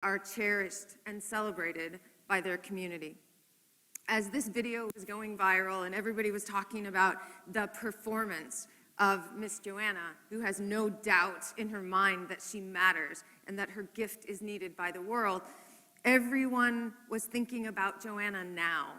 are cherished and celebrated by their community. As this video was going viral and everybody was talking about the performance of Miss Joanna, who has no doubt in her mind that she matters and that her gift is needed by the world, everyone was thinking about Joanna now.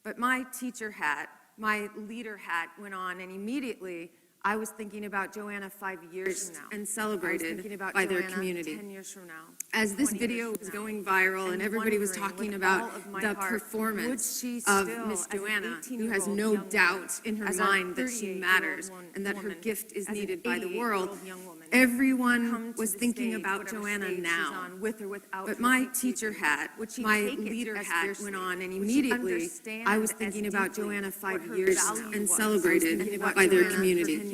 But my teacher hat, my leader hat went on, and immediately I was thinking about Joanna 5 years from now and celebrated by their community. 10 years from now. As this video was going viral and everybody was talking about the performance of Miss Joanna, who has no doubt in her mind that she matters and that her gift is needed by the world, everyone was thinking about Joanna now. But my teacher hat, my leader hat went on, and immediately I was thinking about Joanna 5 years from now and celebrated by their community.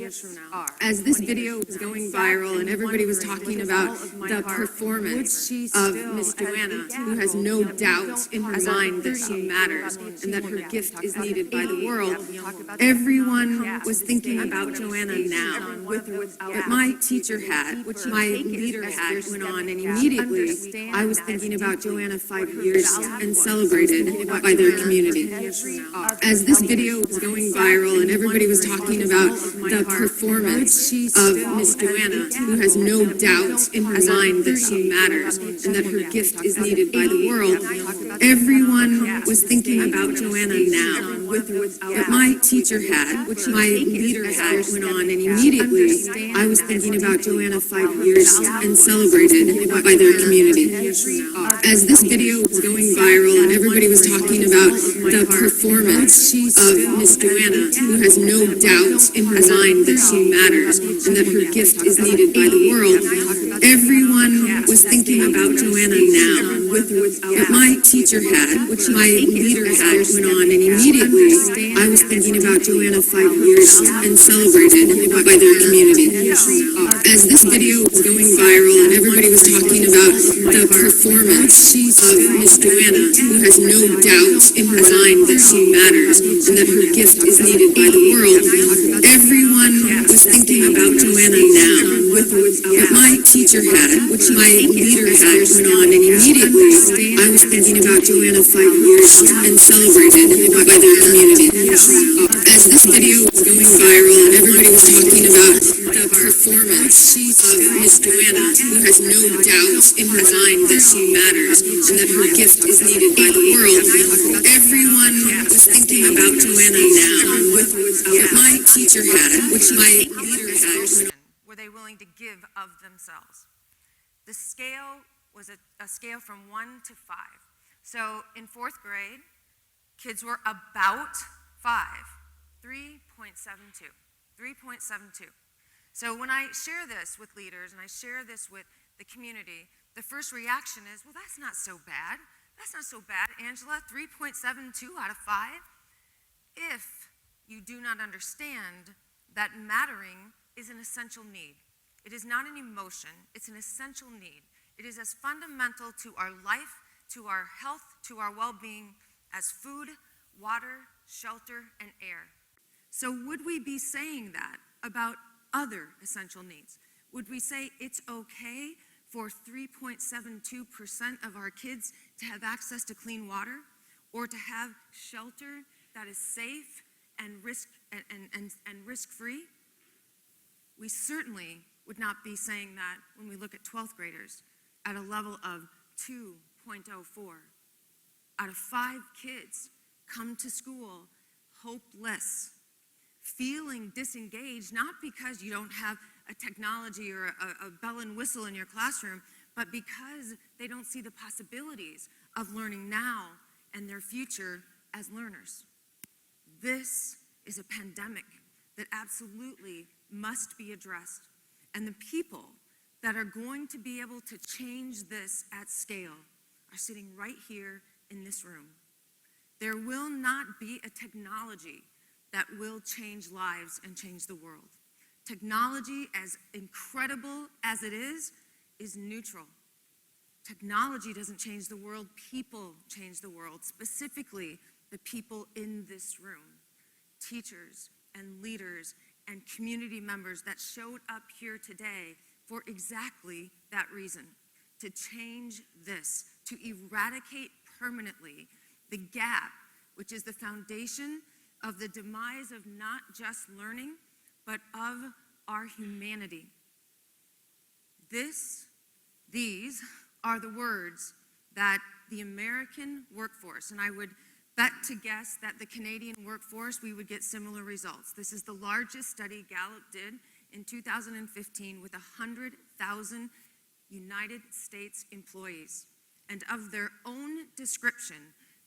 As this video was going viral and everybody was talking about the performance of Miss Joanna, who has no doubt in her mind that she matters and that her gift is needed by the world, everyone was thinking about Joanna now. But my teacher hat, my leader hat went on, and immediately I was thinking about Joanna 5 years and celebrated by their community. As this video was going viral and everybody was talking about the performance of Miss Joanna, who has no doubt in her mind that she matters and that her gift is needed by the world, everyone was thinking about Joanna now. But my teacher hat, my leader hat went on, and immediately I was thinking about Joanna 5 years and celebrated by their community. As this video was going viral and everybody was talking about the performance of Miss Joanna, who has no doubt in her mind that she matters and that her gift is needed by the world, everyone was thinking about Joanna now. But my teacher hat, my leader hat went on, and immediately I was thinking about Joanna 5 years and celebrated by their community. As this video was going viral and everybody was talking about the performance of Miss Joanna, who has no doubt in her mind that she matters and that her gift is needed by the world, everyone was thinking about Joanna now. But my teacher hat, my leader hat went on, and immediately I was thinking about Joanna 5 years and celebrated by their community. As this video was going viral and everybody was talking about the performance of Miss Joanna, who has no doubt in her mind that she matters and that her gift is needed by the world, everyone was thinking about Joanna now. But my teacher hat, my leader hat, were they willing to give of themselves? The scale was a scale from 1 to 5. So in 4th grade, kids were about 5, 3.72. So when I share this with leaders and I share this with the community, the first reaction is, well, that's not so bad. That's not so bad, Angela, 3.72 out of 5. If you do not understand that mattering is an essential need. It is not an emotion, it's an essential need. It is as fundamental to our life, to our health, to our well-being as food, water, shelter, and air. So would we be saying that about other essential needs? Would we say it's okay for 3.72% of our kids to have access to clean water, or to have shelter that is safe and risk-free? We certainly would not be saying that when we look at 12th graders at a level of 2.04. Out of 5 kids come to school hopeless, feeling disengaged, not because you don't have a technology or a bell and whistle in your classroom, but because they don't see the possibilities of learning now and their future as learners. This is a pandemic that absolutely must be addressed. And the people that are going to be able to change this at scale are sitting right here in this room. There will not be a technology that will change lives and change the world. Technology, as incredible as it is neutral. Technology doesn't change the world, people change the world, specifically the people in this room. Teachers and leaders and community members that showed up here today for exactly that reason, to change this, to eradicate permanently the gap, which is the foundation of the demise of not just learning, but of our humanity. These are the words that the American workforce, and I would bet to guess that the Canadian workforce, we would get similar results. This is the largest study Gallup did in 2015 with 100,000 United States employees. And of their own description,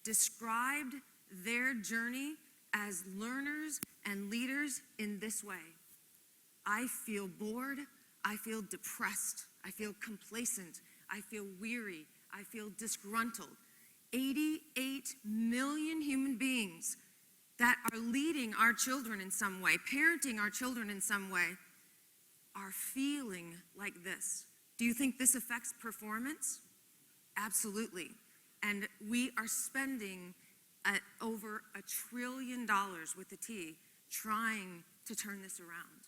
described their journey as learners and leaders in this way. I feel bored, I feel depressed, I feel complacent, I feel weary, I feel disgruntled. 88 million human beings that are leading our children in some way, parenting our children in some way, are feeling like this. Do you think this affects performance? Absolutely. And we are spending over $1 trillion with a T trying to turn this around.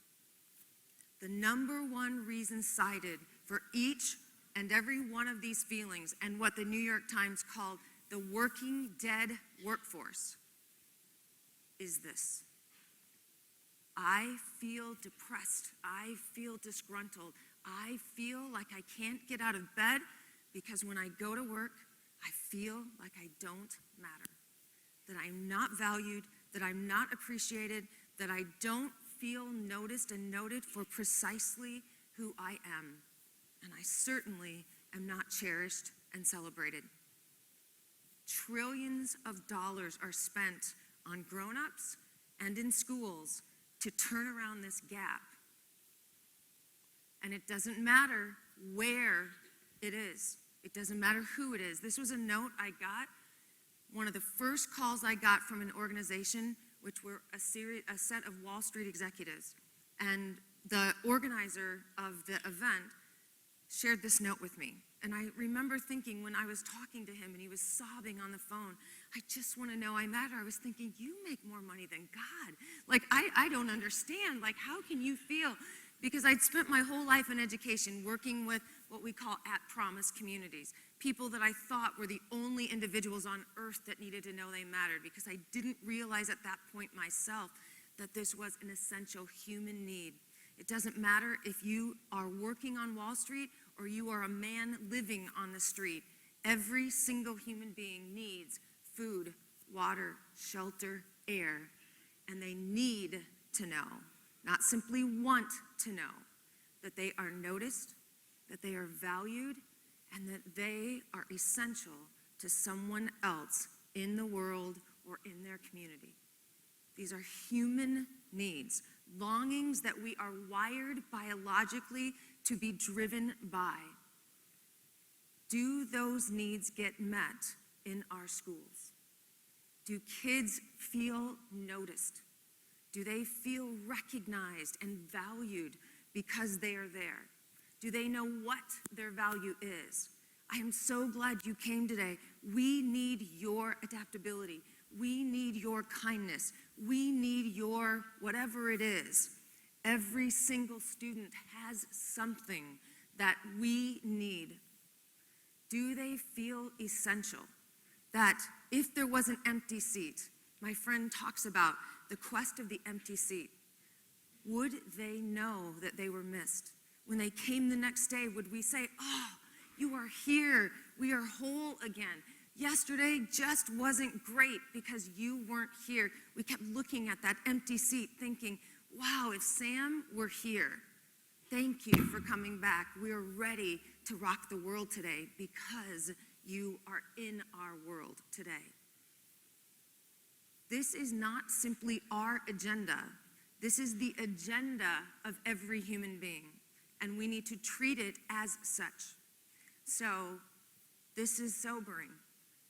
The number one reason cited for each and every one of these feelings, and what the New York Times called the working dead workforce, is this. I feel depressed. I feel disgruntled. I feel like I can't get out of bed because when I go to work, I feel like I don't matter, that I'm not valued, that I'm not appreciated, that I don't feel noticed and noted for precisely who I am. And I certainly am not cherished and celebrated. Trillions of dollars are spent on grown-ups and in schools to turn around this gap. And it doesn't matter where it is. It doesn't matter who it is. This was a note I got, one of the first calls I got from an organization, which were a set of Wall Street executives. And the organizer of the event shared this note with me. And I remember thinking when I was talking to him and he was sobbing on the phone, I just want to know I matter. I was thinking, you make more money than God. Like, I don't understand. Like, how can you feel? Because I'd spent my whole life in education working with what we call at-promise communities, people that I thought were the only individuals on earth that needed to know they mattered, because I didn't realize at that point myself that this was an essential human need. It doesn't matter if you are working on Wall Street or you are a man living on the street. Every single human being needs food, water, shelter, air, and they need to know, not simply want to know, that they are noticed, that they are valued, and that they are essential to someone else in the world or in their community. These are human needs, longings that we are wired biologically to be driven by. Do those needs get met in our schools? Do kids feel noticed? Do they feel recognized and valued because they are there? Do they know what their value is? I am so glad you came today. We need your adaptability. We need your kindness. We need your whatever it is. Every single student has something that we need. Do they feel essential? That if there was an empty seat, my friend talks about the quest of the empty seat, would they know that they were missed? When they came the next day, would we say, oh, you are here, we are whole again. Yesterday just wasn't great because you weren't here. We kept looking at that empty seat thinking, wow, if Sam were here, thank you for coming back. We're ready to rock the world today because you are in our world today. This is not simply our agenda. This is the agenda of every human being, and we need to treat it as such. So this is sobering.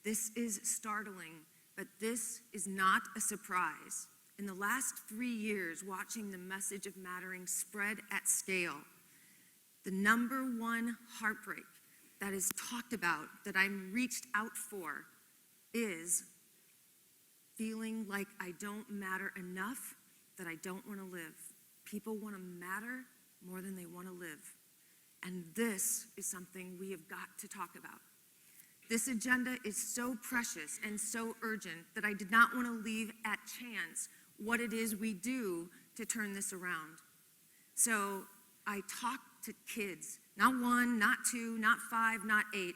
This is startling, but this is not a surprise. In the last 3 years, watching the message of mattering spread at scale, the number one heartbreak that is talked about, that I'm reached out for, is feeling like I don't matter enough, that I don't want to live. People want to matter more than they want to live. And this is something we have got to talk about. This agenda is so precious and so urgent that I did not want to leave at chance what it is we do to turn this around. So I talked to kids, not 1, not 2, not 5, not 8.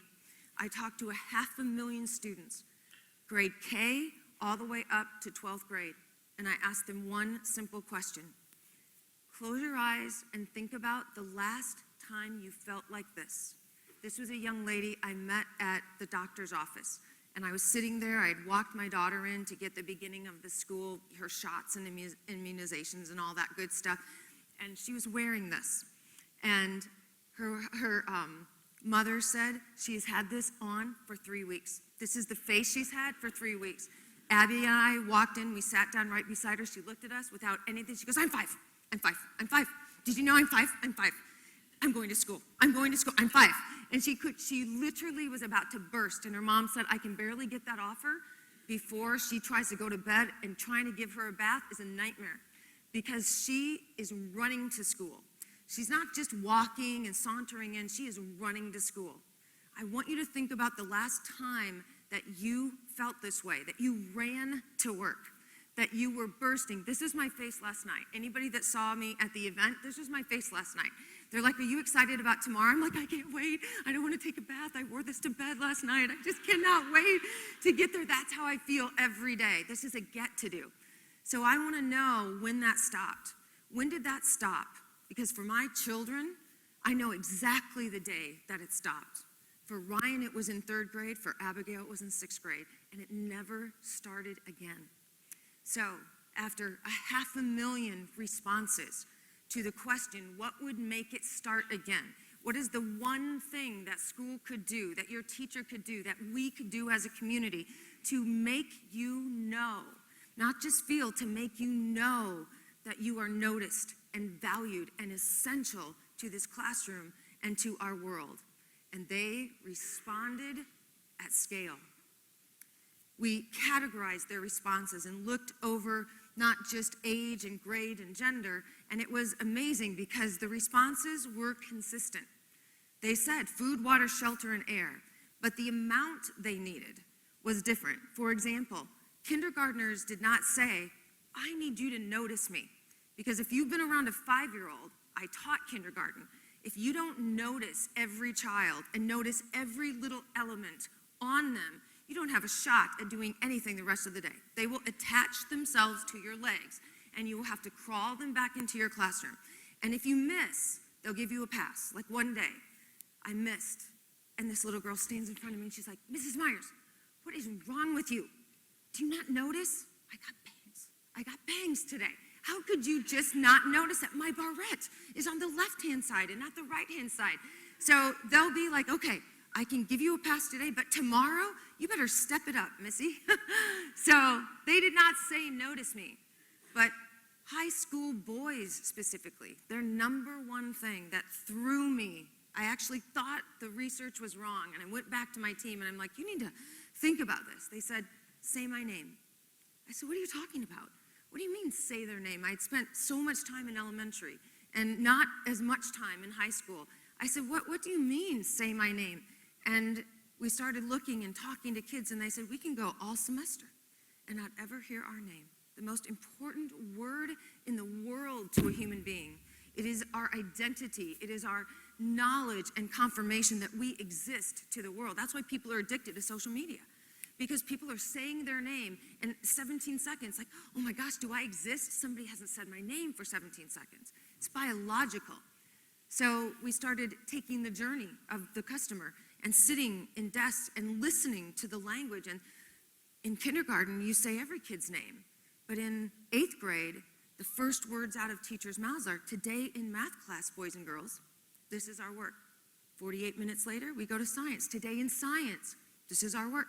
I talked to 500,000 students, grade K all the way up to 12th grade. And I asked them one simple question. Close your eyes and think about the last time you felt like this. This was a young lady I met at the doctor's office. And I was sitting there, I had walked my daughter in to get the beginning of the school, her shots and immunizations and all that good stuff. And she was wearing this. And her mother said she's had this on for 3 weeks. This is the face she's had for 3 weeks. Abby and I walked in, we sat down right beside her. She looked at us without anything. She goes, I'm 5. I'm 5. Did you know I'm 5? I'm 5. I'm going to school. I'm 5. And she literally was about to burst. And her mom said, I can barely get that off her before she tries to go to bed, and trying to give her a bath is a nightmare because she is running to school. She's not just walking and sauntering in, she is running to school. I want you to think about the last time that you felt this way, that you ran to work, that you were bursting. This is my face last night. Anybody that saw me at the event, this was my face last night. They're like, are you excited about tomorrow? I'm like, I can't wait. I don't want to take a bath. I wore this to bed last night. I just cannot wait to get there. That's how I feel every day. This is a get to do. So I want to know when that stopped. When did that stop? Because for my children, I know exactly the day that it stopped. For Ryan, it was in 3rd grade. For Abigail, it was in 6th grade. And it never started again. So after 500,000 responses to the question, what would make it start again? What is the one thing that school could do, that your teacher could do, that we could do as a community to make you know, not just feel, to make you know that you are noticed and valued and essential to this classroom and to our world? And they responded at scale. We categorized their responses and looked over not just age and grade and gender, and it was amazing because the responses were consistent. They said food, water, shelter, and air, but the amount they needed was different. For example, kindergartners did not say, I need you to notice me, because if you've been around a 5-year-old, I taught kindergarten, if you don't notice every child and notice every little element on them, you don't have a shot at doing anything the rest of the day. They will attach themselves to your legs, and you will have to crawl them back into your classroom. And if you miss, they'll give you a pass. Like one day, I missed, and this little girl stands in front of me, and she's like, Mrs. Maiers, what is wrong with you? Do you not notice? I got bangs. I got bangs today. How could you just not notice that my barrette is on the left-hand side and not the right-hand side? So they'll be like, okay, I can give you a pass today, but tomorrow, you better step it up, Missy. So they did not say notice me, but high school boys specifically, their number one thing that threw me, I actually thought the research was wrong, and I went back to my team, and I'm like, you need to think about this. They said, say my name. I said, what are you talking about? What do you mean, say their name? I'd spent so much time in elementary and not as much time in high school. I said, what do you mean, say my name? And we started looking and talking to kids, and they said, we can go all semester and not ever hear our name. The most important word in the world to a human being. It is our identity. It is our knowledge and confirmation that we exist to the world. That's why people are addicted to social media. Because people are saying their name in 17 seconds, like, oh my gosh, do I exist? Somebody hasn't said my name for 17 seconds. It's biological. So we started taking the journey of the customer and sitting in desks and listening to the language. And in kindergarten, you say every kid's name. But in 8th grade, the first words out of teachers' mouths are, today in math class, boys and girls, this is our work. 48 minutes later, we go to science. Today in science, this is our work.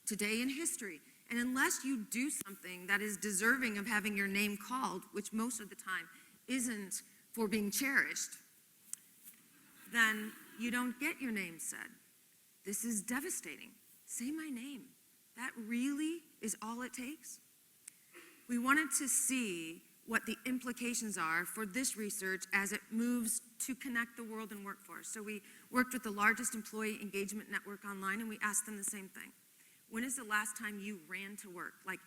Today in history. And unless you do something that is deserving of having your name called, which most of the time isn't for being cherished, then you don't get your name said. This is devastating. Say my name. That really is all it takes. We wanted to see what the implications are for this research as it moves to connect the world and workforce. So we worked with the largest employee engagement network online, and we asked them the same thing. When is the last time you ran to work? Like,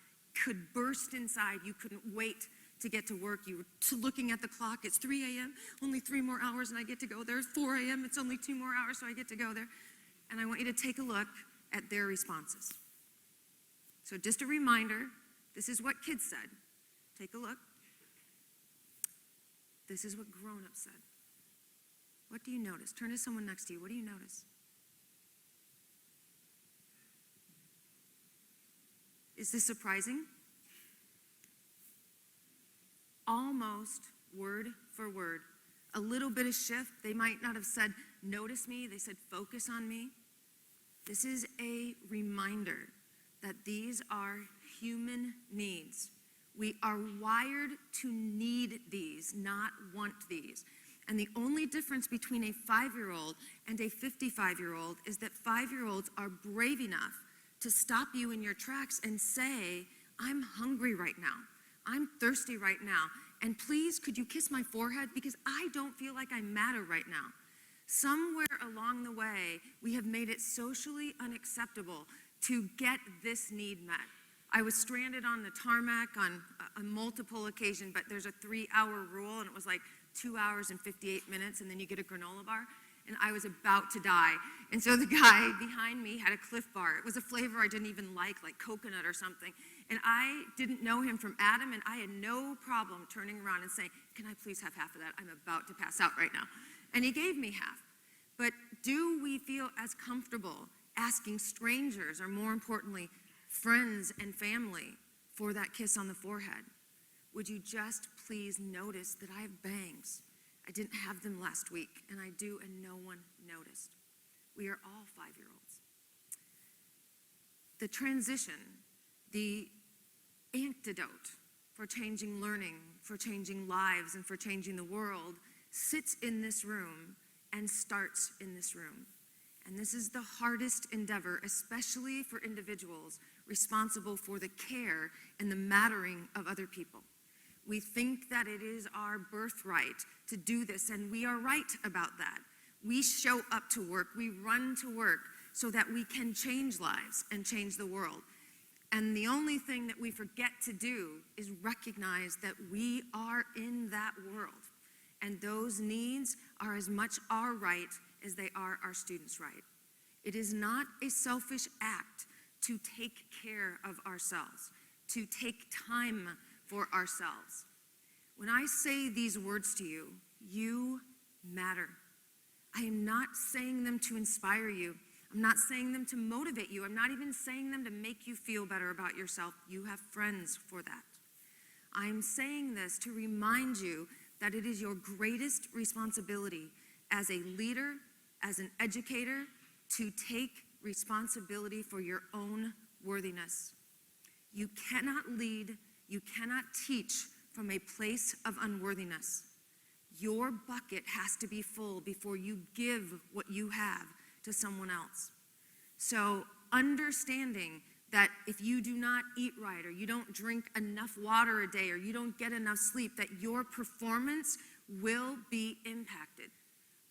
could burst inside, you couldn't wait to get to work. You were looking at the clock, it's 3 a.m., only 3 more hours and I get to go there. 4 a.m., it's only 2 more hours, so I get to go there. And I want you to take a look at their responses. So just a reminder, this is what kids said. Take a look. This is what grown-ups said. What do you notice? Turn to someone next to you. What do you notice? Is this surprising? Almost word for word. A little bit of shift. They might not have said, notice me. They said, focus on me. This is a reminder that these are human needs. We are wired to need these, not want these. And the only difference between a 5-year-old and a 55-year-old is that 5-year-olds are brave enough to stop you in your tracks and say, I'm hungry right now. I'm thirsty right now. And please, could you kiss my forehead? Because I don't feel like I matter right now. Somewhere along the way, we have made it socially unacceptable to get this need met. I was stranded on the tarmac on a multiple occasion, but there's a 3-hour rule, and it was like 2 hours and 58 minutes, and then you get a granola bar, and I was about to die. And so the guy behind me had a Cliff Bar. It was a flavor I didn't even like coconut or something. And I didn't know him from Adam, and I had no problem turning around and saying, can I please have half of that? I'm about to pass out right now. And he gave me half. But do we feel as comfortable asking strangers, or more importantly, friends and family, for that kiss on the forehead? Would you just please notice that I have bangs? I didn't have them last week, and I do, and no one noticed. We are all 5-year-olds. The transition, the antidote for changing learning, for changing lives, and for changing the world sits in this room and starts in this room. And this is the hardest endeavor, especially for individuals responsible for the care and the mattering of other people. We think that it is our birthright to do this, and we are right about that. We show up to work, we run to work so that we can change lives and change the world. And the only thing that we forget to do is recognize that we are in that world. And those needs are as much our right as they are our students' right. It is not a selfish act to take care of ourselves, to take time for ourselves. When I say these words to you, you matter. I am not saying them to inspire you. I'm not saying them to motivate you. I'm not even saying them to make you feel better about yourself. You have friends for that. I'm saying this to remind you that it is your greatest responsibility as a leader, as an educator, to take responsibility for your own worthiness. You cannot lead, you cannot teach from a place of unworthiness. Your bucket has to be full before you give what you have to someone else. So understanding that if you do not eat right, or you don't drink enough water a day, or you don't get enough sleep, that your performance will be impacted.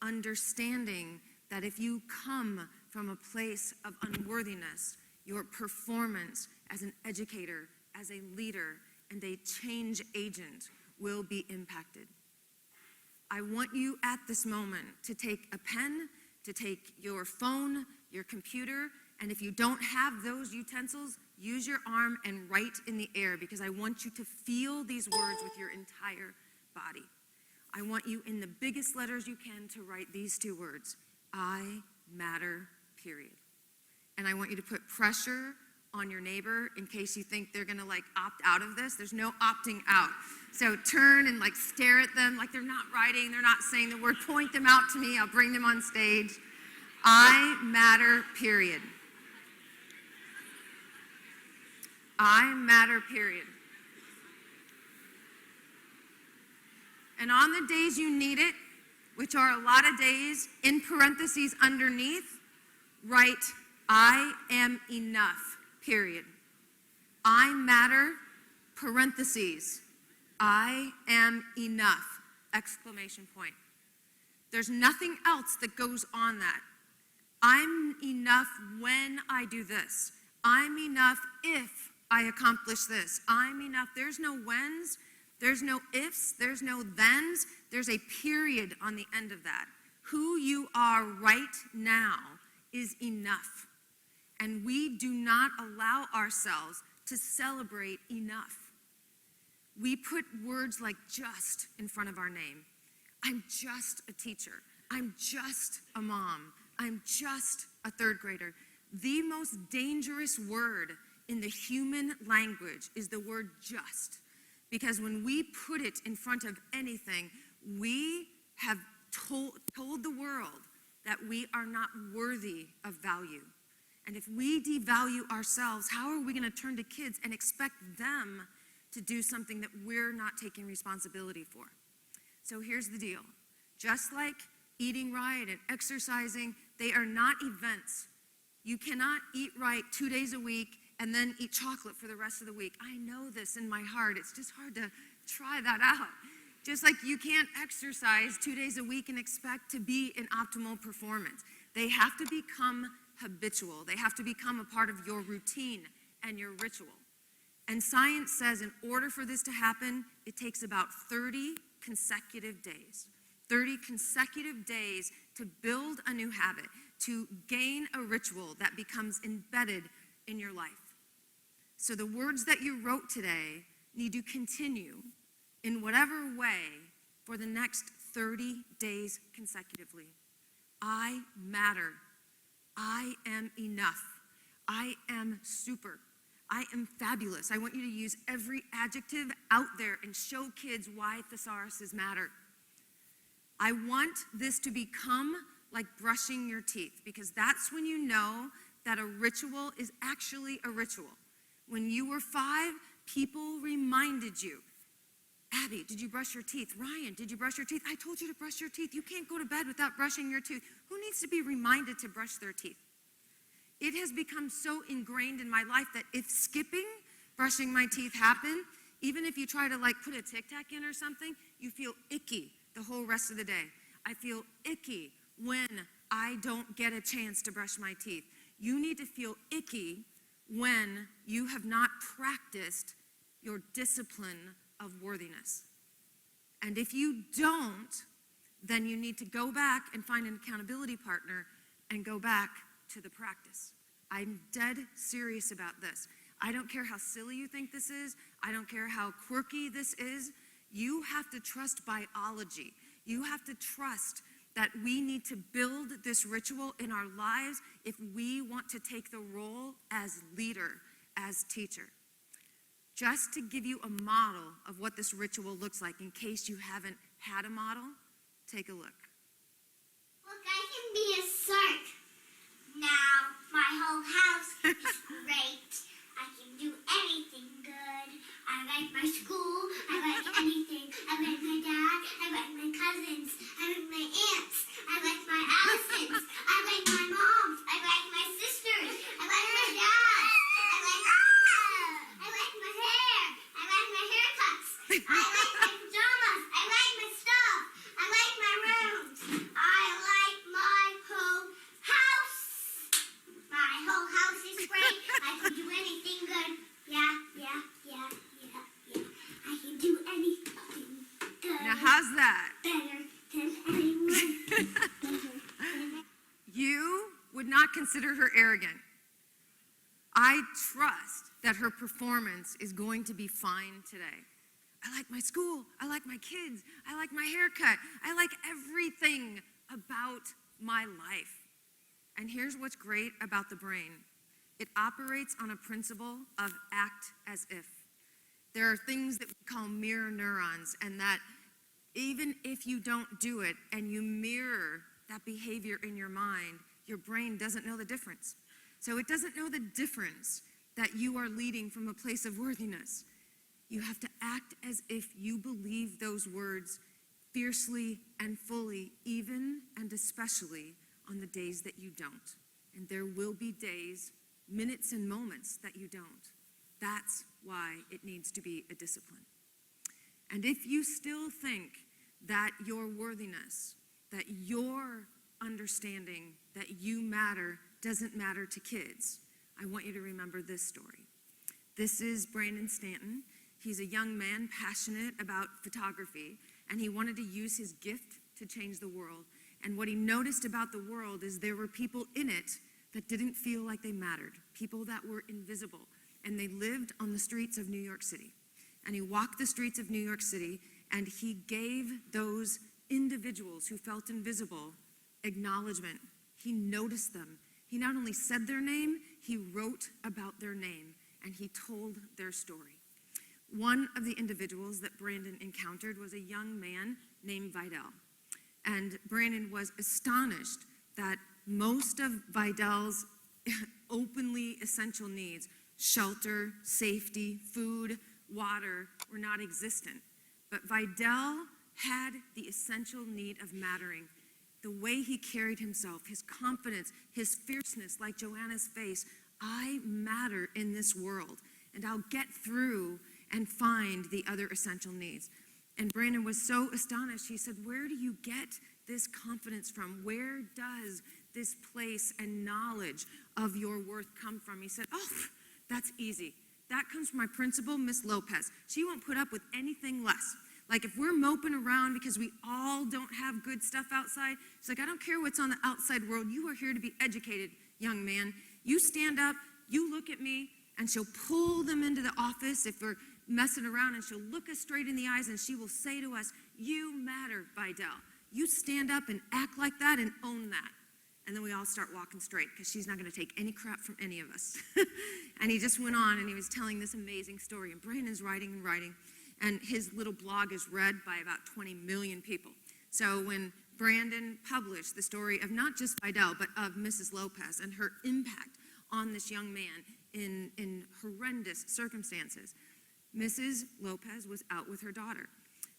Understanding that if you come from a place of unworthiness, your performance as an educator, as a leader, and a change agent will be impacted. I want you at this moment to take a pen, to take your phone, your computer, and if you don't have those utensils, use your arm and write in the air, because I want you to feel these words with your entire body. I want you, in the biggest letters you can, to write these 2 words: I matter, period. And I want you to put pressure on your neighbor in case you think they're gonna opt out of this. There's no opting out. So turn and stare at them like they're not writing, they're not saying the word, point them out to me, I'll bring them on stage. I matter, period. I matter, period. And on the days you need it, which are a lot of days, in parentheses underneath, write, I am enough, period. I matter, parentheses, I am enough, exclamation point. There's nothing else that goes on that. I'm enough when I do this. I'm enough if I accomplish this. I'm enough. There's no whens, there's no ifs, there's no thens. There's a period on the end of that. Who you are right now is enough. And we do not allow ourselves to celebrate enough. We put words like just in front of our name. I'm just a teacher. I'm just a mom. I'm just a third grader. The most dangerous word in the human language is the word just. Because when we put it in front of anything, we have told the world that we are not worthy of value. And if we devalue ourselves, how are we going to turn to kids and expect them to do something that we're not taking responsibility for? So here's the deal. Just like eating right and exercising, they are not events. You cannot eat right 2 days a week and then eat chocolate for the rest of the week. I know this in my heart. It's just hard to try that out. Just like you can't exercise 2 days a week and expect to be in optimal performance. They have to become habitual. They have to become a part of your routine and your ritual. And science says in order for this to happen, it takes about 30 consecutive days. 30 consecutive days to build a new habit, to gain a ritual that becomes embedded in your life. So the words that you wrote today need to continue in whatever way for the next 30 days consecutively. I matter. I am enough. I am super. I am fabulous. I want you to use every adjective out there and show kids why thesauruses matter. I want this to become like brushing your teeth, because that's when you know that a ritual is actually a ritual. When you were 5, people reminded you, Abby, did you brush your teeth? Ryan, did you brush your teeth? I told you to brush your teeth. You can't go to bed without brushing your teeth. Who needs to be reminded to brush their teeth? It has become so ingrained in my life that if skipping brushing my teeth happen, even if you try to like put a Tic Tac in or something, you feel icky the whole rest of the day. I feel icky when I don't get a chance to brush my teeth. You need to feel icky when you have not practiced your discipline of worthiness. And if you don't, then you need to go back and find an accountability partner and go back to the practice. I'm dead serious about this. I don't care how silly you think this is. I don't care how quirky this is. You have to trust biology. You have to trust that we need to build this ritual in our lives if we want to take the role as leader, as teacher. Just to give you a model of what this ritual looks like, in case you haven't had a model, take a look. Look, I can be a shark. Now, my whole house is great. I can do anything good. I like my school. I like anything. I like my dad. I like my cousins. I like my aunts. I like my Allisons. I like my moms. I like my sisters. I like my dad. I like my hair. I like my haircuts. I like my pajamas. I like my stuff. I like my rooms. I like my whole house. My whole house is great. I can do anything good. Yeah. I can do anything good. Now, how's that? Better than anyone. You would not consider her arrogant. I trust that her performance is going to be fine today. I like my school. I like my kids. I like my haircut. I like everything about my life. And here's what's great about the brain. It operates on a principle of act as if. There are things that we call mirror neurons, and that even if you don't do it and you mirror that behavior in your mind, your brain doesn't know the difference. So it doesn't know the difference that you are leading from a place of worthiness. You have to act as if you believe those words fiercely and fully, even and especially on the days that you don't. And there will be days, minutes and moments that you don't. That's why it needs to be a discipline. And if you still think that your worthiness, that your understanding that you matter doesn't matter to kids, I want you to remember this story. This is Brandon Stanton. He's a young man passionate about photography, and he wanted to use his gift to change the world. And what he noticed about the world is there were people in it that didn't feel like they mattered, people that were invisible, and they lived on the streets of New York City. And he walked the streets of New York City, and he gave those individuals who felt invisible acknowledgement. He noticed them. He not only said their name, he wrote about their name, and he told their story. One of the individuals that Brandon encountered was a young man named Vidal. And Brandon was astonished that most of Vidal's openly essential needs, shelter, safety, food, water, were not existent. But Vidal had the essential need of mattering. The way he carried himself, his confidence, his fierceness, like Joanna's face. I matter in this world, and I'll get through and find the other essential needs. And Brandon was so astonished. He said, where do you get this confidence from? Where does this place and knowledge of your worth come from? He said, oh, that's easy. That comes from my principal, Miss Lopez. She won't put up with anything less. Like if we're moping around because we all don't have good stuff outside, it's like, I don't care what's on the outside world. You are here to be educated, young man. You stand up, you look at me, and she'll pull them into the office if we're messing around, and she'll look us straight in the eyes, and she will say to us, you matter, Vidal. You stand up and act like that and own that. And then we all start walking straight because she's not going to take any crap from any of us. And he just went on, and he was telling this amazing story, and Brandon's writing and writing. And his little blog is read by about 20 million people. So when Brandon published the story of not just Vidal, but of Mrs. Lopez and her impact on this young man in horrendous circumstances, Mrs. Lopez was out with her daughter.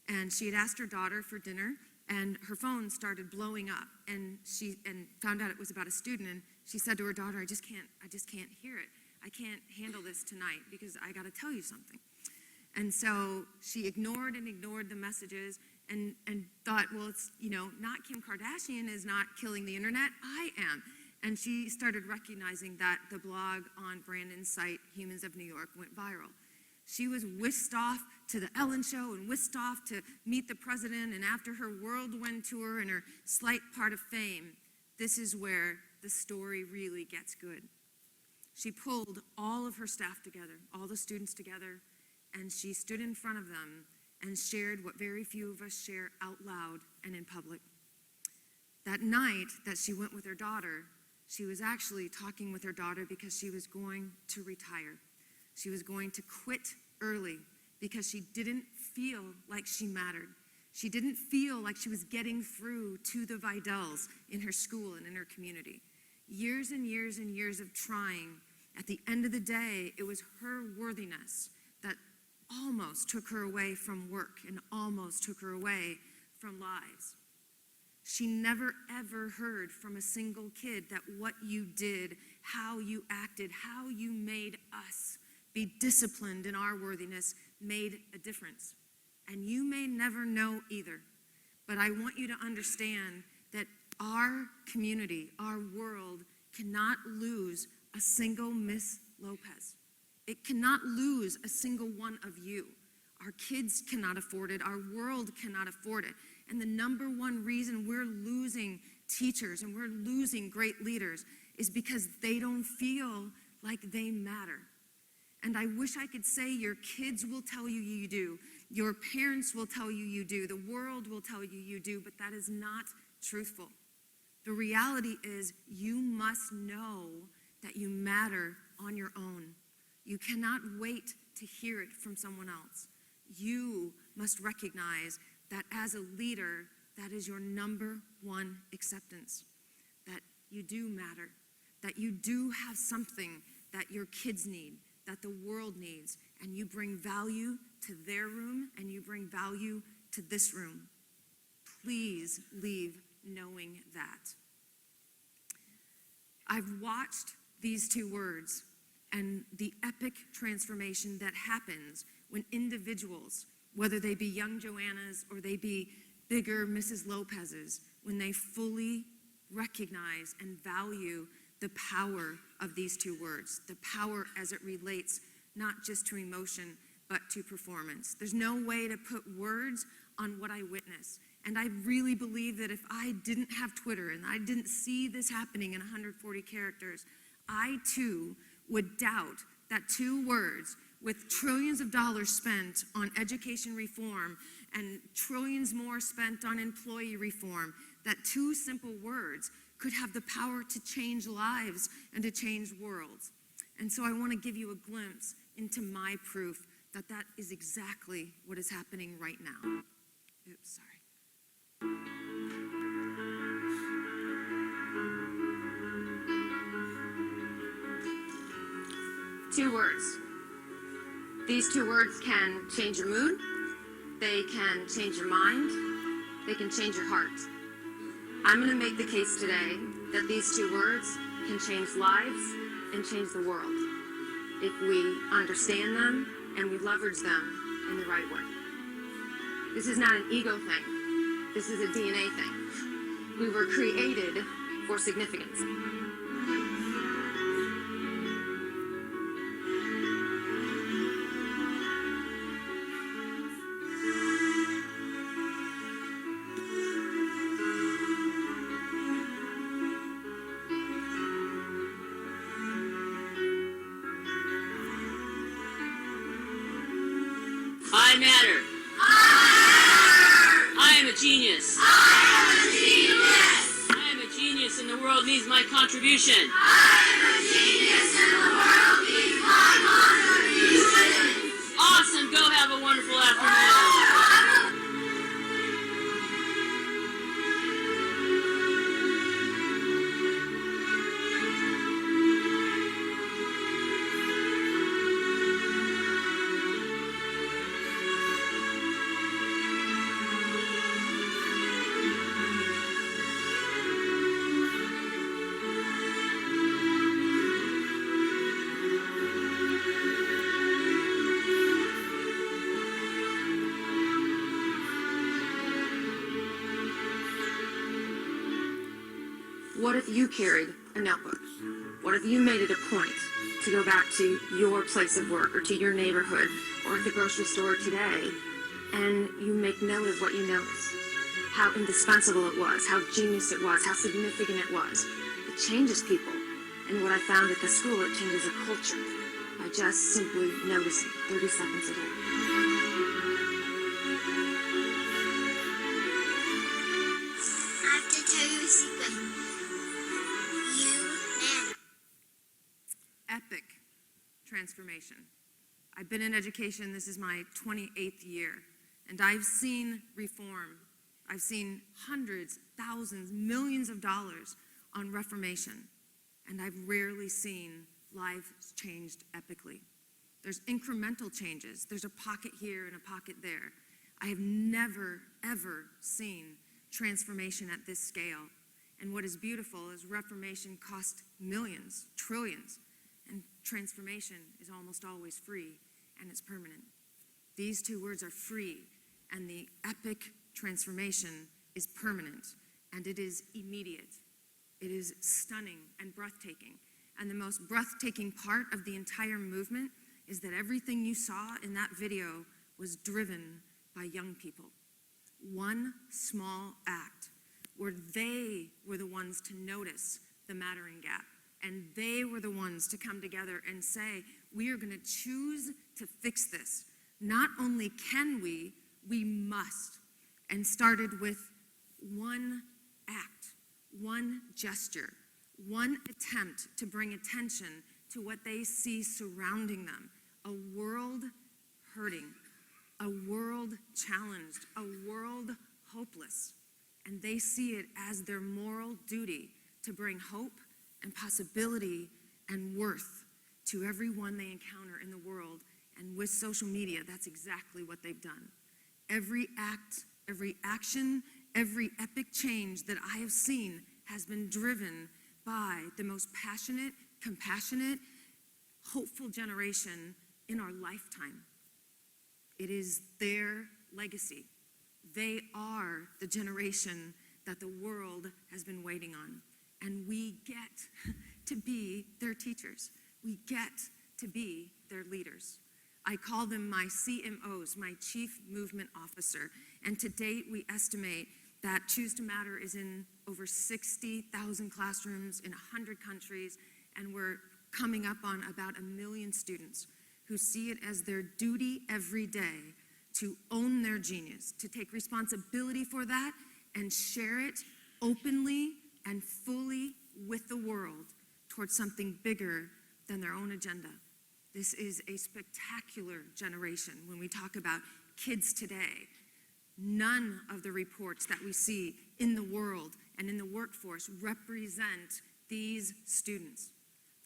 And she had asked her daughter for dinner, and her phone started blowing up. And she found out it was about a student, and she said to her daughter, I just can't hear it. I can't handle this tonight because I got to tell you something. And so she ignored the messages and thought, well, it's, not Kim Kardashian is not killing the internet, I am. And she started recognizing that the blog on Brandon's site, Humans of New York, went viral. She was whisked off to the Ellen Show and whisked off to meet the president. And after her whirlwind tour and her slight part of fame, this is where the story really gets good. She pulled all of her staff together, all the students together, and she stood in front of them and shared what very few of us share out loud and in public. That night that she went with her daughter, she was actually talking with her daughter because she was going to retire. She was going to quit early because she didn't feel like she mattered. She didn't feel like she was getting through to the Vidals in her school and in her community. Years and years and years of trying. At the end of the day, it was her worthiness that almost took her away from work and almost took her away from lives. She never ever heard from a single kid that what you did, how you acted, how you made us be disciplined in our worthiness made a difference. And you may never know either, but I want you to understand that our community, our world, cannot lose a single Miss Lopez. It cannot lose a single one of you. Our kids cannot afford it. Our world cannot afford it. And the number one reason we're losing teachers and we're losing great leaders is because they don't feel like they matter. And I wish I could say your kids will tell you you do. Your parents will tell you you do. The world will tell you you do, but that is not truthful. The reality is you must know that you matter on your own. You cannot wait to hear it from someone else. You must recognize that as a leader, that is your number one acceptance. That you do matter. That you do have something that your kids need, that the world needs, and you bring value to their room and you bring value to this room. Please leave knowing that. I've watched these two words and the epic transformation that happens when individuals whether they be young Joannas or they be bigger Mrs. Lopez's, when they fully recognize and value the power of these two words, the power as it relates not just to emotion, but to performance. There's no way to put words on what I witness. And I really believe that if I didn't have Twitter and I didn't see this happening in 140 characters, I too would doubt that two words with trillions of dollars spent on education reform and trillions more spent on employee reform, that two simple words could have the power to change lives and to change worlds. And so I want to give you a glimpse into my proof that that is exactly what is happening right now. Oops, sorry. Two words. These two words can change your mood, they can change your mind, they can change your heart. I'm going to make the case today that these two words can change lives and change the world if we understand them and we leverage them in the right way. This is not an ego thing. This is a DNA thing. We were created for significance. I matter. I am a genius. I am a genius and the world needs my contribution. Awesome. Go have a wonderful afternoon. What if you carried a notebook? What if you made it a point to go back to your place of work or to your neighborhood or at the grocery store today and you make note of what you noticed? How indispensable it was, how genius it was, how significant it was. It changes people. And what I found at the school, it changes a culture by just simply noticing 30 seconds a day. I have to tell you a secret. You matter. Epic transformation. I've been in education, this is my 28th year, and I've seen reform. I've seen hundreds, thousands, millions of dollars on reformation, and I've rarely seen lives changed epically. There's incremental changes. There's a pocket here and a pocket there. I have never, ever seen transformation at this scale. And what is beautiful is reformation costs millions, trillions, and transformation is almost always free and it's permanent. These two words are free, and the epic transformation is permanent, and it is immediate. It is stunning and breathtaking. And the most breathtaking part of the entire movement is that everything you saw in that video was driven by young people. One small act where they were the ones to notice the mattering gap. And they were the ones to come together and say, we are going to choose to fix this. Not only can we must. And started with one act, one gesture, one attempt to bring attention to what they see surrounding them. A world hurting, a world challenged, a world hopeless. And they see it as their moral duty to bring hope and possibility and worth to everyone they encounter in the world. And with social media, that's exactly what they've done. Every act, every action, every epic change that I have seen has been driven by the most passionate, compassionate, hopeful generation in our lifetime. It is their legacy. They are the generation that the world has been waiting on. And we get to be their teachers. We get to be their leaders. I call them my CMOs, my Chief Movement Officer. And to date, we estimate that Choose to Matter is in over 60,000 classrooms in 100 countries, and we're coming up on about 1 million students who see it as their duty every day to own their genius, to take responsibility for that and share it openly and fully with the world towards something bigger than their own agenda. This is a spectacular generation when we talk about kids today. None of the reports that we see in the world and in the workforce represent these students.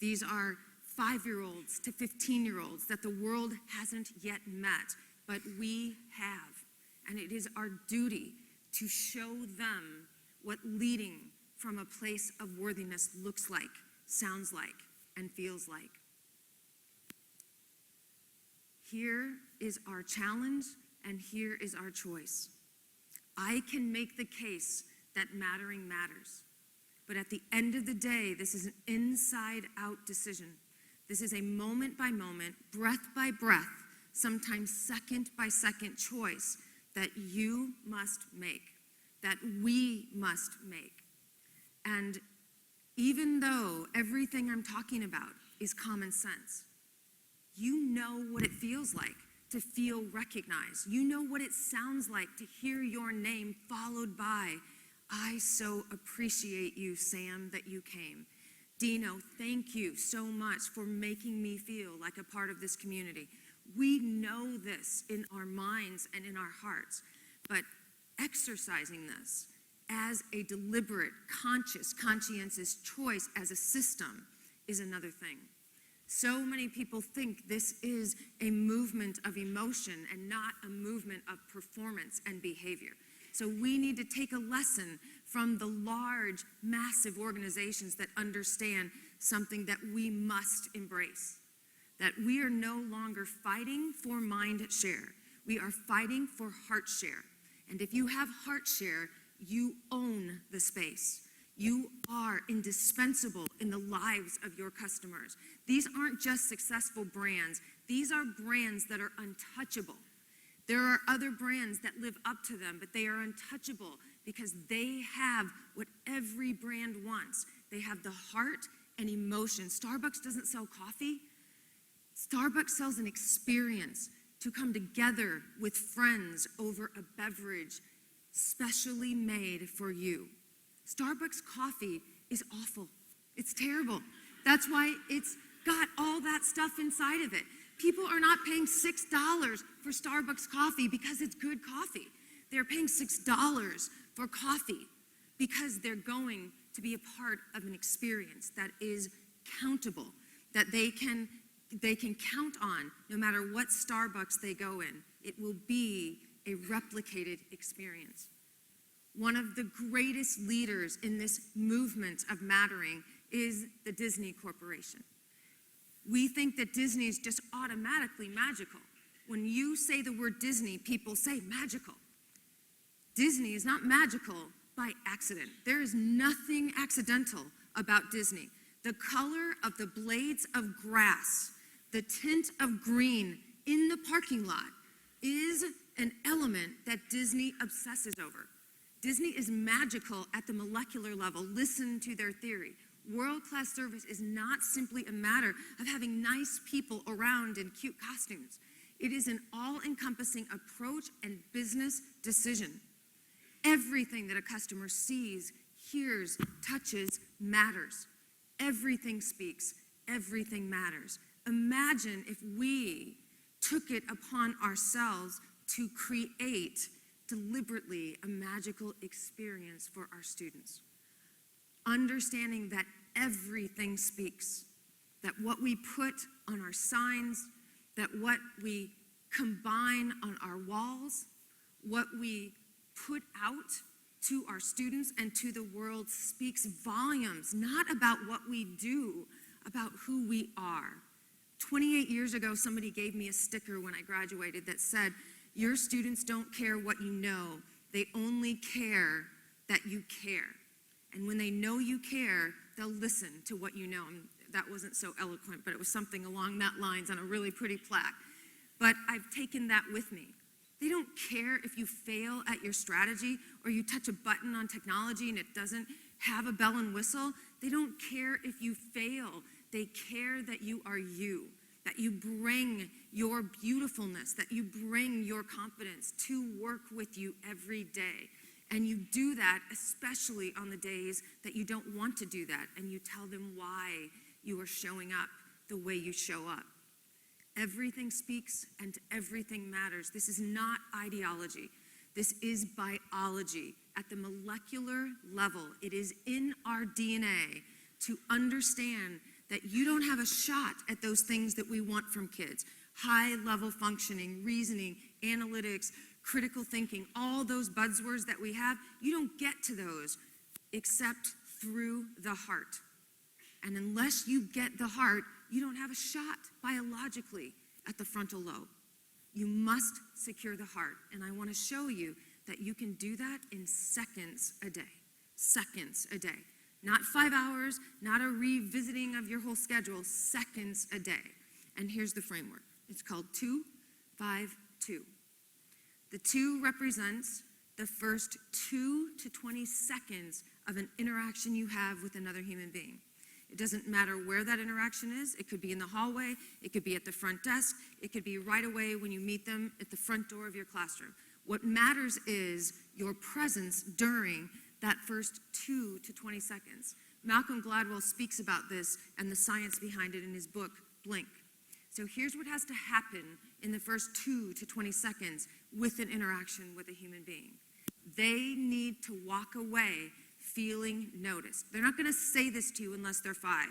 These are 5-year-olds to 15-year-olds that the world hasn't yet met, but we have. And it is our duty to show them what leading from a place of worthiness looks like, sounds like, and feels like. Here is our challenge, and here is our choice. I can make the case that mattering matters. But at the end of the day, this is an inside-out decision. This is a moment-by-moment, breath-by-breath, sometimes second-by-second choice that you must make, that we must make. And even though everything I'm talking about is common sense, you know what it feels like to feel recognized. You know what it sounds like to hear your name followed by, I so appreciate you, Sam, that you came. Dino, thank you so much for making me feel like a part of this community. We know this in our minds and in our hearts, but exercising this as a deliberate, conscious, conscientious choice as a system is another thing. So many people think this is a movement of emotion and not a movement of performance and behavior. So we need to take a lesson from the large, massive organizations that understand something that we must embrace. That we are no longer fighting for mind share. We are fighting for heart share. And if you have heart share, you own the space. You are indispensable in the lives of your customers. These aren't just successful brands. These are brands that are untouchable. There are other brands that live up to them, but they are untouchable because they have what every brand wants. They have the heart and emotion. Starbucks doesn't sell coffee. Starbucks sells an experience to come together with friends over a beverage specially made for you. Starbucks coffee is awful. It's terrible. That's why it's got all that stuff inside of it. People are not paying $6 for Starbucks coffee because it's good coffee. They're paying $6 for coffee because they're going to be a part of an experience that is countable, that they can count on no matter what Starbucks they go in. It will be a replicated experience. One of the greatest leaders in this movement of mattering is the Disney Corporation. We think that Disney is just automatically magical. When you say the word Disney, people say magical. Disney is not magical by accident. There is nothing accidental about Disney. The color of the blades of grass, the tint of green in the parking lot is an element that Disney obsesses over. Disney is magical at the molecular level. Listen to their theory. World-class service is not simply a matter of having nice people around in cute costumes. It is an all-encompassing approach and business decision. Everything that a customer sees, hears, touches matters. Everything speaks, everything matters. Imagine if we took it upon ourselves to create deliberately a magical experience for our students. Understanding that everything speaks, that what we put on our signs, that what we combine on our walls, what we put out to our students and to the world speaks volumes, not about what we do, about who we are. 28 years ago, somebody gave me a sticker when I graduated that said, your students don't care what you know, they only care that you care. And when they know you care, they'll listen to what you know. And that wasn't so eloquent, but it was something along that lines on a really pretty plaque. But I've taken that with me. They don't care if you fail at your strategy or you touch a button on technology and it doesn't have a bell and whistle. They don't care if you fail. They care that you are you, that you bring your beautifulness, that you bring your confidence to work with you every day. And you do that especially on the days that you don't want to do that, and you tell them why you are showing up the way you show up. Everything speaks and everything matters. This is not ideology. This is biology. At the molecular level, it is in our DNA to understand that you don't have a shot at those things that we want from kids. High-level functioning, reasoning, analytics, critical thinking, all those buzzwords that we have, you don't get to those except through the heart. And unless you get the heart, you don't have a shot biologically at the frontal lobe. You must secure the heart. And I want to show you that you can do that in seconds a day. Seconds a day. Not 5 hours, not a revisiting of your whole schedule, seconds a day. And here's the framework. It's called 2-5-2. The 2 represents the first 2 to 20 seconds of an interaction you have with another human being. It doesn't matter where that interaction is. It could be in the hallway. It could be at the front desk. It could be right away when you meet them at the front door of your classroom. What matters is your presence during that first 2 to 20 seconds. Malcolm Gladwell speaks about this and the science behind it in his book, Blink. So here's what has to happen in the first 2 to 20 seconds with an interaction with a human being. They need to walk away feeling noticed. They're not going to say this to you unless they're 5.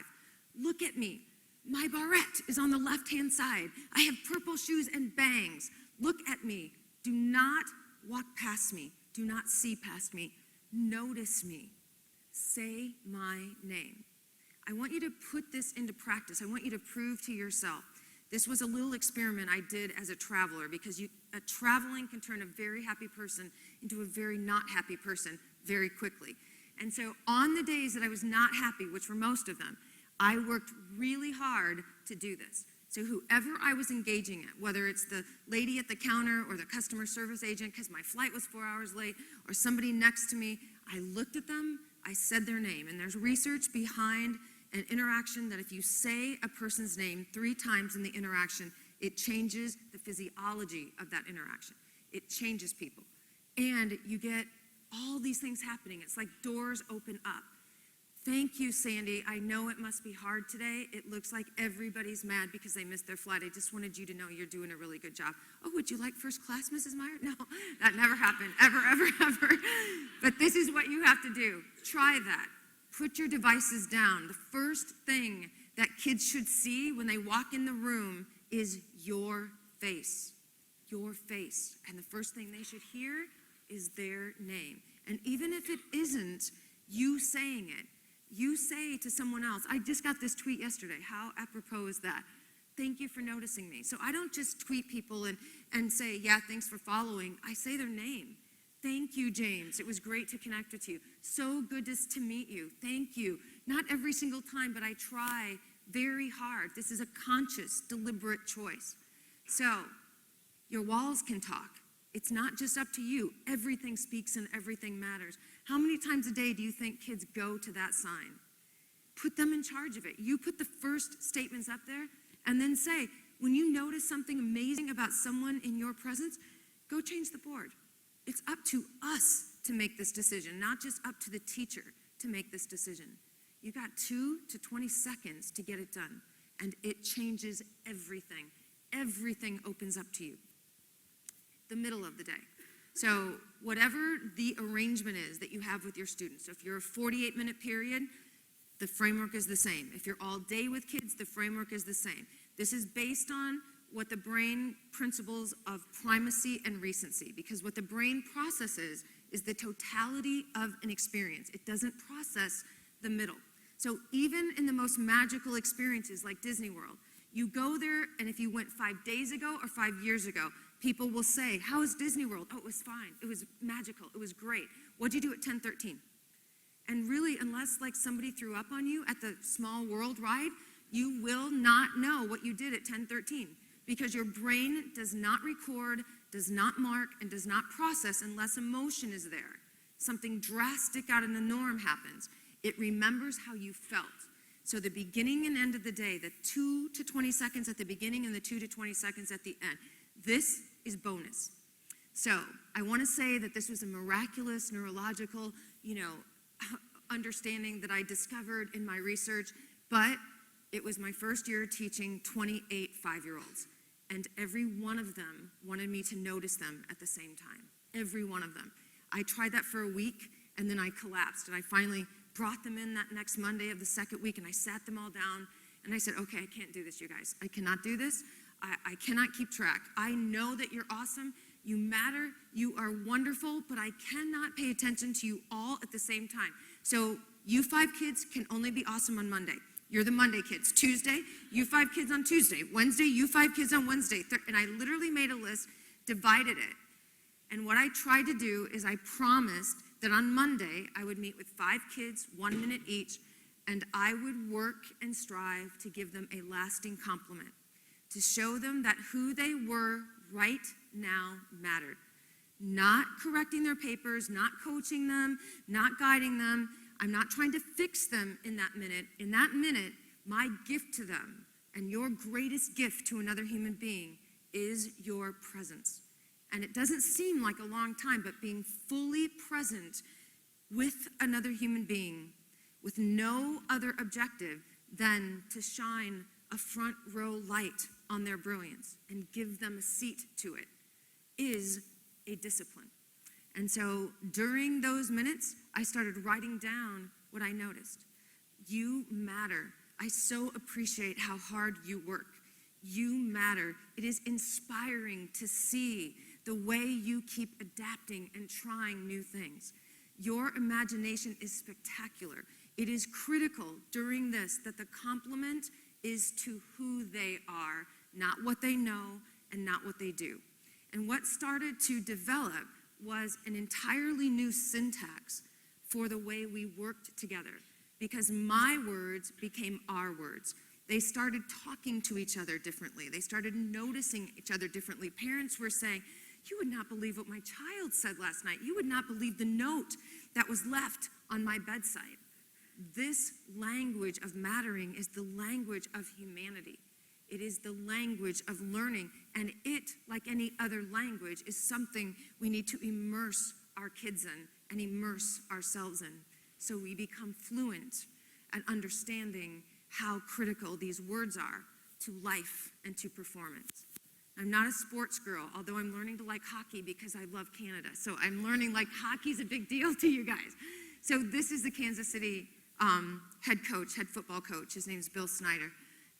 Look at me. My barrette is on the left-hand side. I have purple shoes and bangs. Look at me. Do not walk past me. Do not see past me. Notice me. Say my name. I want you to put this into practice. I want you to prove to yourself. This was a little experiment I did as a traveler, because traveling can turn a very happy person into a very not happy person very quickly. And so on the days that I was not happy, which were most of them, I worked really hard to do this. So whoever I was engaging at, whether it's the lady at the counter or the customer service agent because my flight was 4 hours late, or somebody next to me, I looked at them, I said their name. And there's research behind an interaction that if you say a person's name 3 times in the interaction, it changes the physiology of that interaction. It changes people. And you get all these things happening. It's like doors open up. Thank you, Sandy. I know it must be hard today. It looks like everybody's mad because they missed their flight. I just wanted you to know you're doing a really good job. Oh, would you like first class, Mrs. Meyer? No, that never happened, ever, ever, ever. But this is what you have to do. Try that. Put your devices down. The first thing that kids should see when they walk in the room is your face. Your face. And the first thing they should hear is their name. And even if it isn't you saying it, you say to someone else, I just got this tweet yesterday. How apropos is that? Thank you for noticing me. So I don't just tweet people and say, yeah, thanks for following. I say their name. Thank you, James. It was great to connect with you. So good to meet you. Thank you. Not every single time, but I try very hard. This is a conscious, deliberate choice. So your walls can talk. It's not just up to you. Everything speaks and everything matters. How many times a day do you think kids go to that sign? Put them in charge of it. You put the first statements up there and then say, when you notice something amazing about someone in your presence, go change the board. It's up to us to make this decision, not just up to the teacher to make this decision. You got 2 to 20 seconds to get it done, and it changes everything. Everything opens up to you. The middle of the day. So whatever the arrangement is that you have with your students, so if you're a 48-minute period, the framework is the same. If you're all day with kids, the framework is the same. This is based on what the brain principles of primacy and recency, because what the brain processes is the totality of an experience. It doesn't process the middle. So even in the most magical experiences like Disney World, You go there, and if you went 5 days ago or 5 years ago, people will say, how was Disney World? Oh, it was fine. It was magical. It was great. What'd you do at 10:13? And really, unless like somebody threw up on you at the Small World ride, you will not know what you did at 10:13 because your brain does not record, does not mark, and does not process unless emotion is there. Something drastic out of the norm happens. It remembers how you felt. So the beginning and end of the day, the 2 to 20 seconds at the beginning and the 2 to 20 seconds at the end, this is bonus. So I want to say that this was a miraculous neurological, understanding that I discovered in my research, but it was my first year teaching 28 5-year-olds, and every one of them wanted me to notice them at the same time. Every one of them. I tried that for a week, and then I collapsed, and I finally brought them in that next Monday of the second week, and I sat them all down, and I said, okay, I can't do this, you guys. I cannot do this. I cannot keep track. I know that you're awesome. You matter. You are wonderful, but I cannot pay attention to you all at the same time. So you 5 kids can only be awesome on Monday. You're the Monday kids. Tuesday, you 5 kids on Tuesday. Wednesday, you 5 kids on Wednesday. And I literally made a list, divided it. And what I tried to do is I promised that on Monday, I would meet with 5 kids, 1 minute each, and I would work and strive to give them a lasting compliment, to show them that who they were right now mattered. Not correcting their papers, not coaching them, not guiding them. I'm not trying to fix them in that minute. In that minute, my gift to them and your greatest gift to another human being is your presence. And it doesn't seem like a long time, but being fully present with another human being with no other objective than to shine a front row light on their brilliance and give them a seat to it is a discipline. And so during those minutes, I started writing down what I noticed. You matter. I so appreciate how hard you work. You matter. It is inspiring to see the way you keep adapting and trying new things. Your imagination is spectacular. It is critical during this that the compliment is to who they are, not what they know and not what they do. And what started to develop was an entirely new syntax for the way we worked together, because my words became our words. They started talking to each other differently. They started noticing each other differently. Parents were saying, you would not believe what my child said last night. You would not believe the note that was left on my bedside. This language of mattering is the language of humanity. It is the language of learning, and it, like any other language, is something we need to immerse our kids in and immerse ourselves in so we become fluent at understanding how critical these words are to life and to performance. I'm not a sports girl, although I'm learning to like hockey because I love Canada. So I'm learning like hockey's a big deal to you guys. So this is the Kansas City head football coach. His name is Bill Snyder.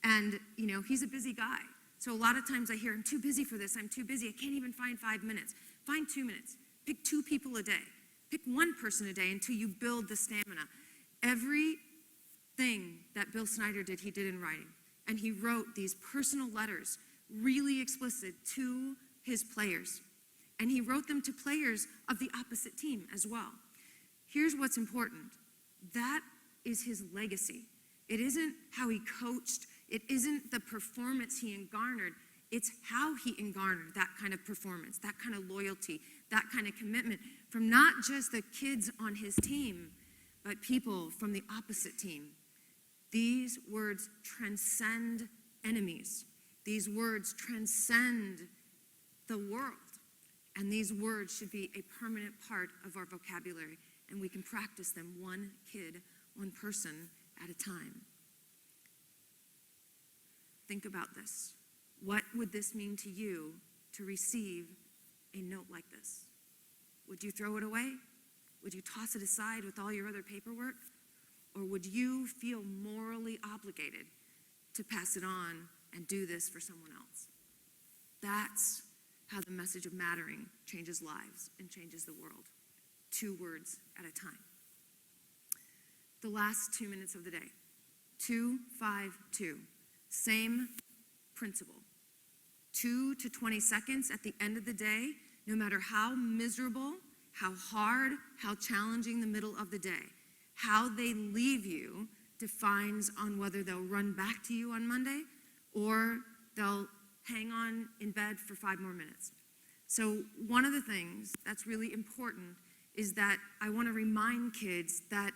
And, he's a busy guy. So a lot of times I hear, I'm too busy for this. I'm too busy. I can't even find 5 minutes. Find 2 minutes. Pick 2 people a day. Pick 1 person a day until you build the stamina. Everything that Bill Snyder did, he did in writing. And he wrote these personal letters, really explicit, to his players. And he wrote them to players of the opposite team as well. Here's what's important. That is his legacy. It isn't how he coached. It isn't the performance he garnered. It's how he garnered that kind of performance, that kind of loyalty, that kind of commitment from not just the kids on his team, but people from the opposite team. These words transcend enemies. These words transcend the world. And these words should be a permanent part of our vocabulary. And we can practice them 1 kid, 1 person at a time. Think about this. What would this mean to you to receive a note like this? Would you throw it away? Would you toss it aside with all your other paperwork? Or would you feel morally obligated to pass it on and do this for someone else? That's how the message of mattering changes lives and changes the world. 2 words at a time. The last 2 minutes of the day. 2, 5, 2. Same principle. 2 to 20 seconds at the end of the day, no matter how miserable, how hard, how challenging the middle of the day, how they leave you defines on whether they'll run back to you on Monday or they'll hang on in bed for 5 more minutes. So one of the things that's really important is that I want to remind kids that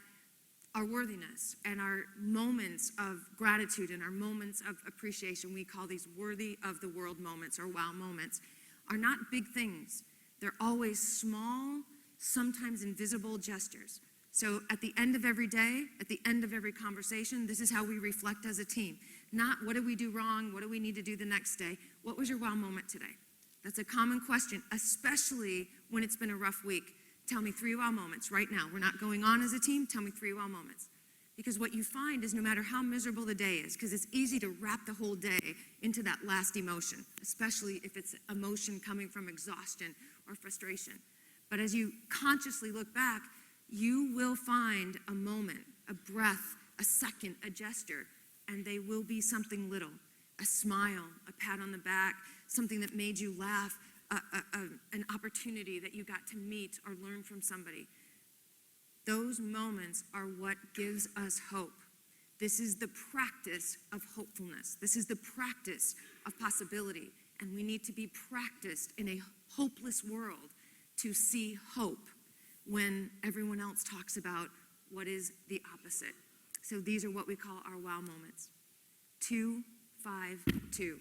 our worthiness and our moments of gratitude and our moments of appreciation, we call these worthy of the world moments or wow moments, are not big things. They're always small, sometimes invisible gestures. So at the end of every day, at the end of every conversation, this is how we reflect as a team. Not what did we do wrong, what do we need to do the next day? What was your wow moment today? That's a common question, especially when it's been a rough week. Tell me 3 wow moments right now. We're not going on as a team. Tell me 3 wow moments. Because what you find is no matter how miserable the day is, because it's easy to wrap the whole day into that last emotion, especially if it's emotion coming from exhaustion or frustration. But as you consciously look back, you will find a moment, a breath, a second, a gesture, and they will be something little, a smile, a pat on the back, something that made you laugh, an opportunity that you got to meet or learn from somebody. Those moments are what gives us hope. This is the practice of hopefulness. This is the practice of possibility. And we need to be practiced in a hopeless world to see hope when everyone else talks about what is the opposite. So these are what we call our wow moments. 2, 5, 2.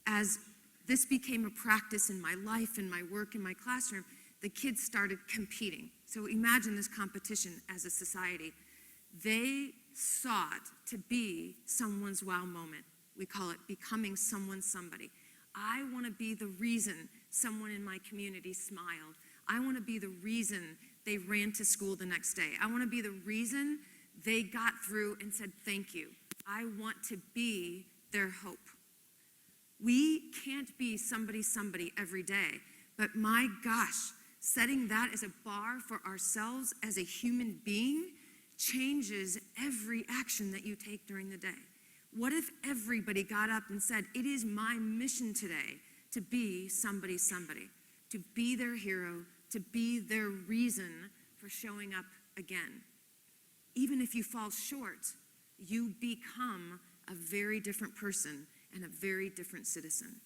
As this became a practice in my life, in my work, in my classroom, the kids started competing. So imagine this competition as a society. They sought to be someone's wow moment. We call it becoming someone's somebody. I want to be the reason someone in my community smiled. I want to be the reason they ran to school the next day. I want to be the reason they got through and said thank you. I want to be their hope. We can't be somebody every day, but my gosh, setting that as a bar for ourselves as a human being changes every action that you take during the day. What if everybody got up and said, it is my mission today to be somebody, to be their hero, to be their reason for showing up again. Even if you fall short, you become a very different person and a very different citizen.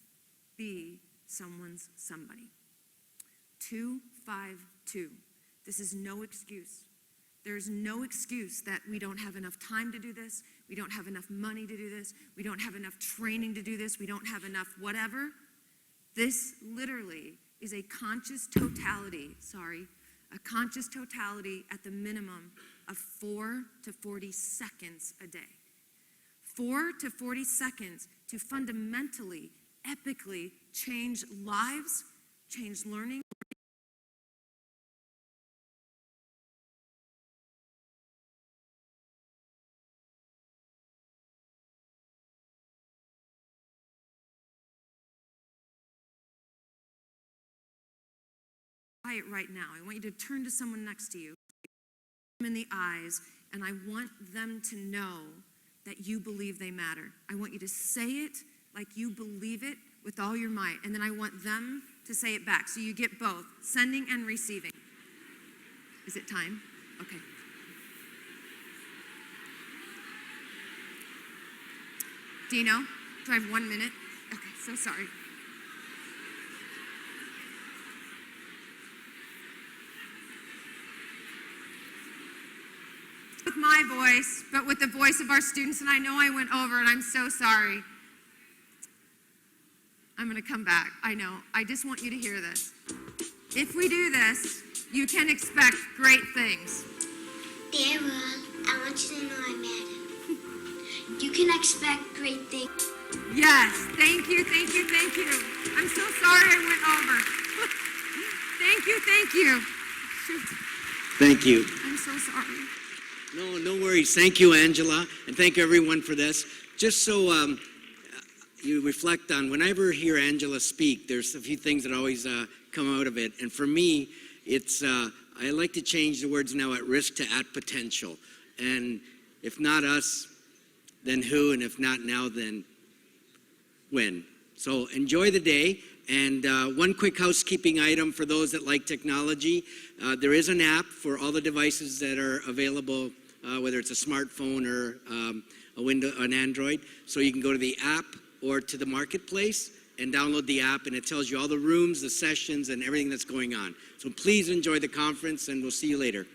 Be someone's somebody. 2, 5, 2. This is no excuse. There's no excuse that we don't have enough time to do this, we don't have enough money to do this, we don't have enough training to do this, we don't have enough whatever. This literally is a conscious totality at the minimum of 4 to 40 seconds a day. 4 to 40 seconds to fundamentally, epically change lives, change learning. It right now. I want you to turn to someone next to you, look them in the eyes, and I want them to know that you believe they matter. I want you to say it like you believe it with all your might, and then I want them to say it back. So you get both, sending and receiving. Is it time? Okay. Dino, do I have 1 minute? Okay, so sorry. With my voice, but with the voice of our students, and I know I went over, and I'm so sorry. I'm going to come back. I know. I just want you to hear this. If we do this, you can expect great things. Dear world, I want you to know I matter. You can expect great things. Yes. Thank you, thank you, thank you. I'm so sorry I went over. Thank you, thank you. Shoot. Thank you. I'm so sorry. No worries. Thank you, Angela, and thank you, everyone, for this. Just so you reflect on, whenever I hear Angela speak, there's a few things that always come out of it. And for me, it's I like to change the words now, at risk to at potential. And if not us, then who? And if not now, then win. So enjoy the day. And one quick housekeeping item for those that like technology. There is an app for all the devices that are available, whether it's a smartphone or an Android. So you can go to the app or to the marketplace and download the app, and it tells you all the rooms, the sessions, and everything that's going on. So please enjoy the conference, and we'll see you later.